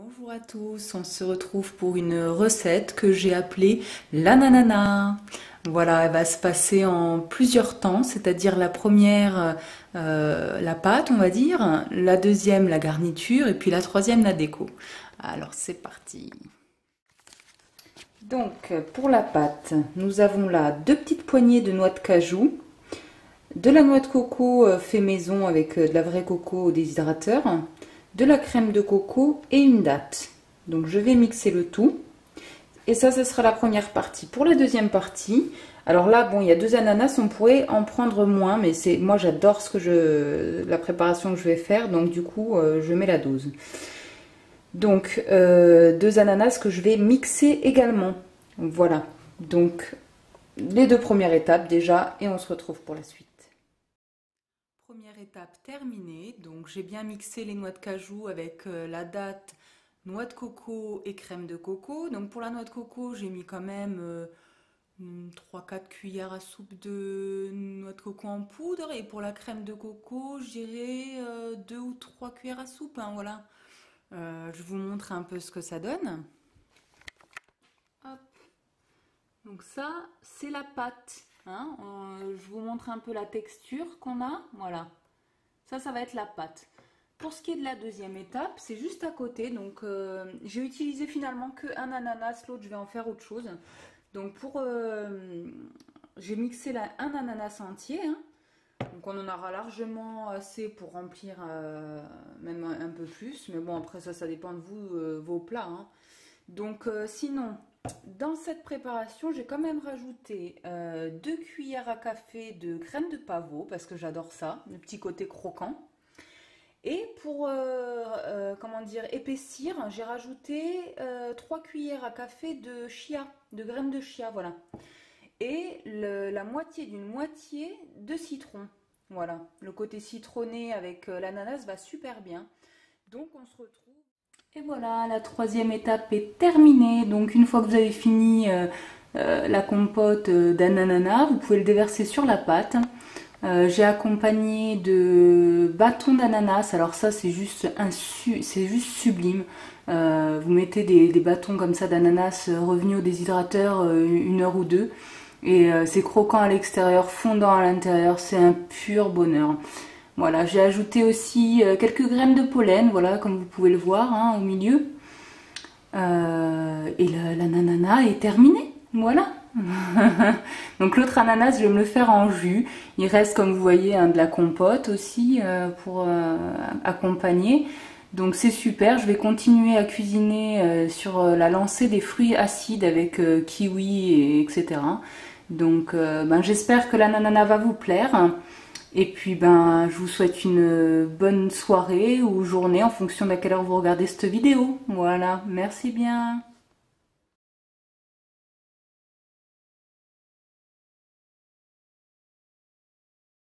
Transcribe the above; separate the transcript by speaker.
Speaker 1: Bonjour à tous, on se retrouve pour une recette que j'ai appelée l'ananana. Voilà, elle va se passer en plusieurs temps, c'est-à-dire la première, la pâte, on va dire, la deuxième, la garniture, et puis la troisième, la déco. Alors c'est parti. Donc pour la pâte, nous avons là 2 petites poignées de noix de cajou, de la noix de coco fait maison avec de la vraie coco au déshydrateur, de la crème de coco et une date. Donc je vais mixer le tout. Et ça, ce sera la première partie. Pour la deuxième partie, alors là, bon, il y a 2 ananas, on pourrait en prendre moins, mais moi j'adore la préparation que je vais faire, donc du coup, je mets la dose. Donc 2 ananas que je vais mixer également. Voilà. Donc les 2 premières étapes déjà, et on se retrouve pour la suite. Première étape terminée, donc j'ai bien mixé les noix de cajou avec la date, noix de coco et crème de coco. Donc pour la noix de coco, j'ai mis quand même 3-4 cuillères à soupe de noix de coco en poudre. Et pour la crème de coco, je dirais 2 ou 3 cuillères à soupe. Hein, voilà. Je vous montre un peu ce que ça donne. Hop. Donc ça, c'est la pâte. Hein, je vous montre un peu la texture qu'on a. Voilà. Ça va être la pâte. Pour ce qui est de la deuxième étape, c'est juste à côté. Donc, j'ai utilisé finalement qu'un ananas. L'autre, je vais en faire autre chose. Donc, j'ai mixé un ananas entier. Hein. Donc, on en aura largement assez pour remplir même un peu plus. Mais bon, après ça dépend de vous, vos plats. Hein. Donc, sinon, dans cette préparation, j'ai quand même rajouté 2 cuillères à café de crème de pavot parce que j'adore ça, le petit côté croquant. Et pour comment dire, épaissir, j'ai rajouté 3 cuillères à café de chia, de graines de chia, voilà. Et la moitié d'une moitié de citron. Voilà, le côté citronné avec l'ananas va super bien. Donc on se retrouve. Et voilà, la troisième étape est terminée. Donc une fois que vous avez fini la compote d'ananas, vous pouvez le déverser sur la pâte. J'ai accompagné de bâtons d'ananas. Alors ça, c'est juste sublime. Vous mettez des bâtons comme ça d'ananas revenus au déshydrateur 1 heure ou 2. Et c'est croquant à l'extérieur, fondant à l'intérieur. C'est un pur bonheur. Voilà, j'ai ajouté aussi quelques graines de pollen, voilà, comme vous pouvez le voir hein, au milieu. Et l'ananas est terminé, voilà. Donc l'autre ananas, je vais me le faire en jus. Il reste, comme vous voyez, hein, de la compote aussi pour accompagner. Donc c'est super, je vais continuer à cuisiner sur la lancée des fruits acides avec kiwi, etc. Donc j'espère que l'ananas va vous plaire. Et puis je vous souhaite une bonne soirée ou journée en fonction de à quelle heure vous regardez cette vidéo. Voilà, merci bien.